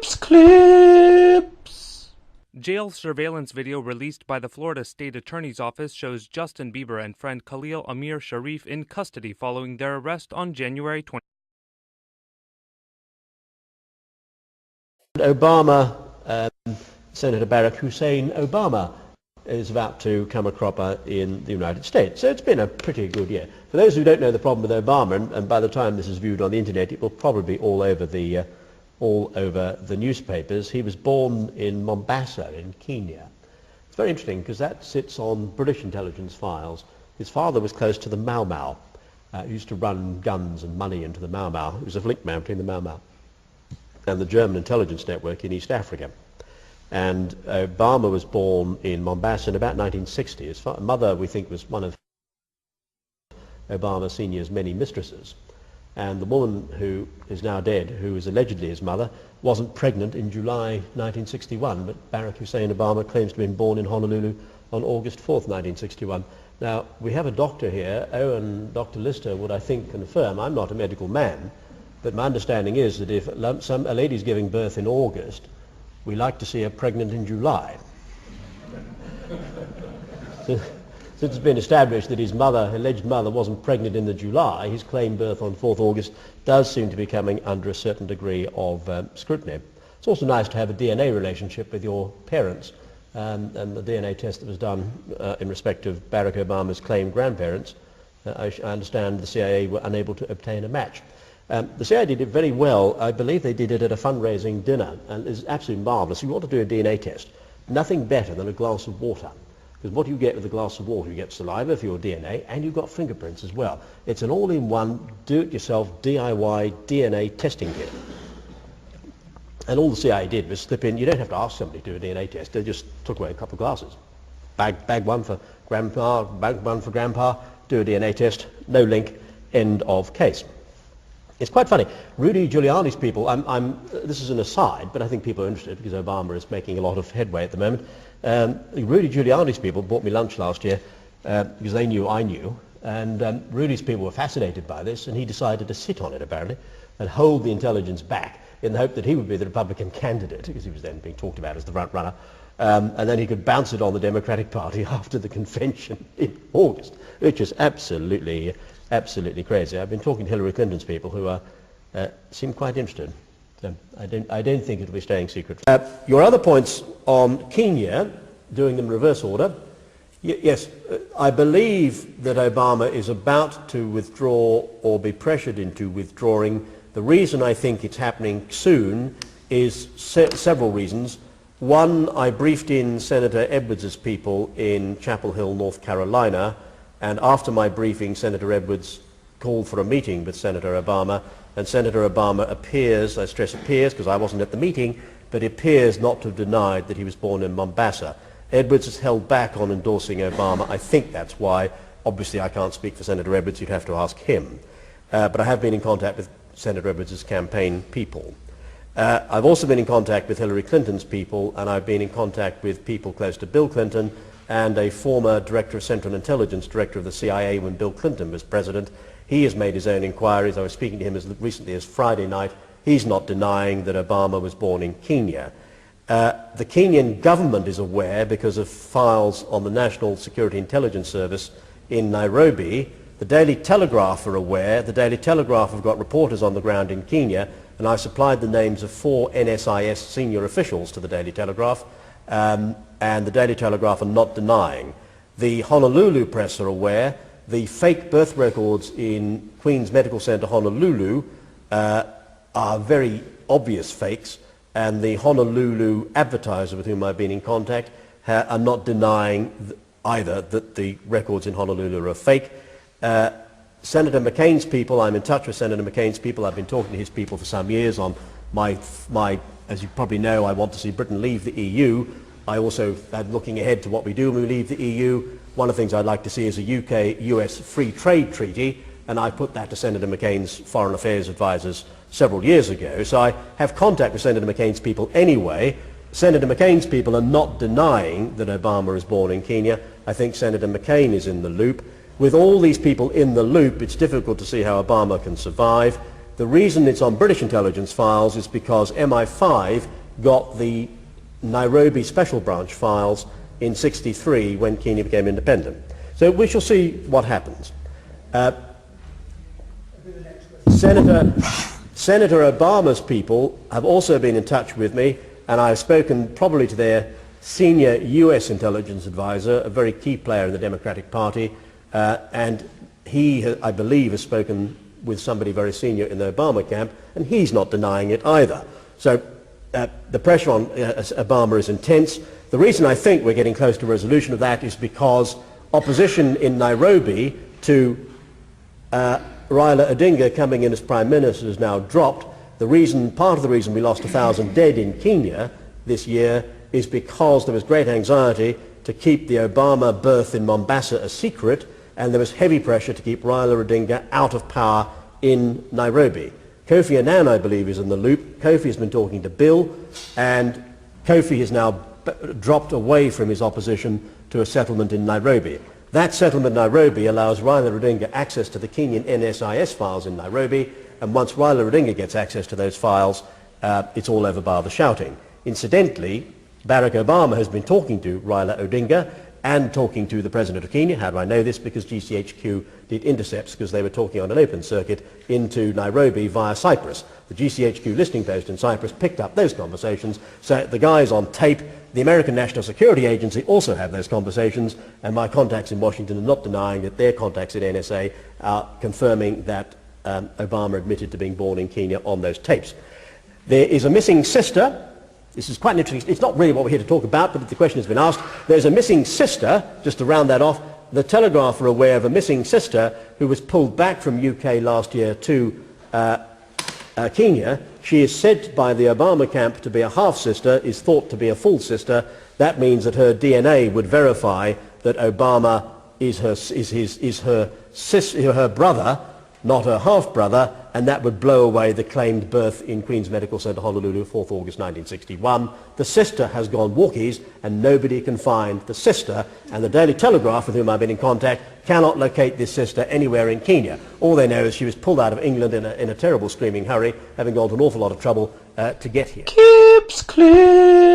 Clips. Jail surveillance video released by the Florida State Attorney's Office shows Justin Bieber and friend Khalil Amir Sharif in custody following their arrest on January 20. Obama, Senator Barack Hussein Obama is about to come a cropper in the United States. So it's been a pretty good year. For those who don't know the problem with Obama, and by the time this is viewed on the internet, it will probably be all over the newspapers. He was born in Mombasa in Kenya. It's very interesting because that sits on British intelligence files. His father was close to the Mau Mau. He used to run guns and money into the Mau Mau. He was a link man between the Mau Mau and the German intelligence network in East Africa. And Obama was born in Mombasa in about 1960. His mother, we think, was one of Obama Sr.'s many mistresses. And the woman who is now dead, who is allegedly his mother, wasn't pregnant in July 1961, but Barack Hussein Obama claims to have been born in Honolulu on August 4th, 1961. Now, we have a doctor here, and Dr. Lister would, I think, confirm. I'm not a medical man, but my understanding is that if a lady's giving birth in August, we like to see her pregnant in July. Since it's been established that his alleged mother, wasn't pregnant in the July, his claimed birth on 4th August does seem to be coming under a certain degree of scrutiny. It's also nice to have a DNA relationship with your parents, and the DNA test that was done in respect of Barack Obama's claimed grandparents, I understand the CIA were unable to obtain a match. The CIA did it very well. I believe they did it at a fundraising dinner, and it's absolutely marvellous. If you want to do a DNA test, nothing better than a glass of water. Because what you get with a glass of water, you get saliva for your DNA, and you've got fingerprints as well. It's an all-in-one, do-it-yourself, DIY DNA testing kit. And all the CIA did was slip in. You don't have to ask somebody to do a DNA test. They just took away a couple of glasses. Bag one for grandpa, bag one for grandpa, do a DNA test, no link, end of case. It's quite funny. Rudy Giuliani's people, this is an aside, but I think people are interested because Obama is making a lot of headway at the moment. Rudy Giuliani's people bought me lunch last year because they knew I knew, and Rudy's people were fascinated by this, and he decided to sit on it apparently and hold the intelligence back in the hope that he would be the Republican candidate, because he was then being talked about as the front runner, and then he could bounce it on the Democratic Party after the convention in August, which is absolutely crazy. I've been talking to Hillary Clinton's people who seem quite interested. So I don't think it'll be staying secret. Your other points on Kenya, doing them in reverse order. Yes, I believe that Obama is about to withdraw or be pressured into withdrawing. The reason I think it's happening soon is several reasons. One, I briefed in Senator Edwards' people in Chapel Hill, North Carolina, and after my briefing, Senator Edwards called for a meeting with Senator Obama, and Senator Obama appears, I stress appears because I wasn't at the meeting, but appears not to have denied that he was born in Mombasa. Edwards has held back on endorsing Obama. I think that's why. Obviously, I can't speak for Senator Edwards. You'd have to ask him. But I have been in contact with Senator Edwards' campaign people. I've also been in contact with Hillary Clinton's people, and I've been in contact with people close to Bill Clinton and a former director of Central Intelligence, director of the CIA when Bill Clinton was president. He has made his own inquiries. I was speaking to him as recently as Friday night. He's not denying that Obama was born in Kenya. The Kenyan government is aware because of files on the National Security Intelligence Service in Nairobi. The Daily Telegraph are aware. The Daily Telegraph have got reporters on the ground in Kenya, and I've supplied the names of 4 NSIS senior officials to the Daily Telegraph, and the Daily Telegraph are not denying. The Honolulu press are aware. The fake birth records in Queen's Medical Center, Honolulu, are very obvious fakes, and the Honolulu Advertiser with whom I've been in contact are not denying either that the records in Honolulu are fake. Senator McCain's people, I'm in touch with Senator McCain's people. I've been talking to his people for some years on my as you probably know, I want to see Britain leave the EU. I also am looking ahead to what we do when we leave the EU. One of the things I'd like to see is a UK-US free trade treaty, and I put that to Senator McCain's foreign affairs advisors several years ago. So I have contact with Senator McCain's people anyway. Senator McCain's people are not denying that Obama is born in Kenya. I think Senator McCain is in the loop. With all these people in the loop, it's difficult to see how Obama can survive. The reason it's on British intelligence files is because MI5 got the Nairobi Special Branch files in '63 when Kenya became independent. So we shall see what happens. Senator Obama's people have also been in touch with me, and I've spoken probably to their senior US intelligence advisor, a very key player in the Democratic Party, and he, I believe, has spoken with somebody very senior in the Obama camp, and he's not denying it either. So the pressure on Obama is intense. The reason I think we're getting close to a resolution of that is because opposition in Nairobi to Raila Odinga coming in as Prime Minister has now dropped. Part of the reason we lost 1,000 dead in Kenya this year is because there was great anxiety to keep the Obama birth in Mombasa a secret, and there was heavy pressure to keep Raila Odinga out of power in Nairobi. Kofi Annan, I believe, is in the loop. Kofi has been talking to Bill, and Kofi has now dropped away from his opposition to a settlement in Nairobi. That settlement in Nairobi allows Raila Odinga access to the Kenyan NSIS files in Nairobi, and once Raila Odinga gets access to those files, it's all over bar the shouting. Incidentally, Barack Obama has been talking to Raila Odinga and talking to the President of Kenya. How do I know this? Because GCHQ did intercepts because they were talking on an open circuit into Nairobi via Cyprus. The GCHQ listening post in Cyprus picked up those conversations, so the guys on tape. The American National Security Agency also have those conversations, and my contacts in Washington are not denying that their contacts at NSA are confirming that Obama admitted to being born in Kenya on those tapes. There is a missing sister. This is quite interesting. It's not really what we're here to talk about, but the question has been asked. There's a missing sister, just to round that off. The Telegraph are aware of a missing sister who was pulled back from UK last year to Kenya. She is said by the Obama camp to be a half-sister, is thought to be a full sister. That means that her DNA would verify that Obama is her brother, not her half-brother, and that would blow away the claimed birth in Queen's Medical Center, Honolulu, 4th August 1961. The sister has gone walkies, and nobody can find the sister, and the Daily Telegraph, with whom I've been in contact, cannot locate this sister anywhere in Kenya. All they know is she was pulled out of England in a terrible screaming hurry, having gone to an awful lot of trouble to get here. Keeps clear.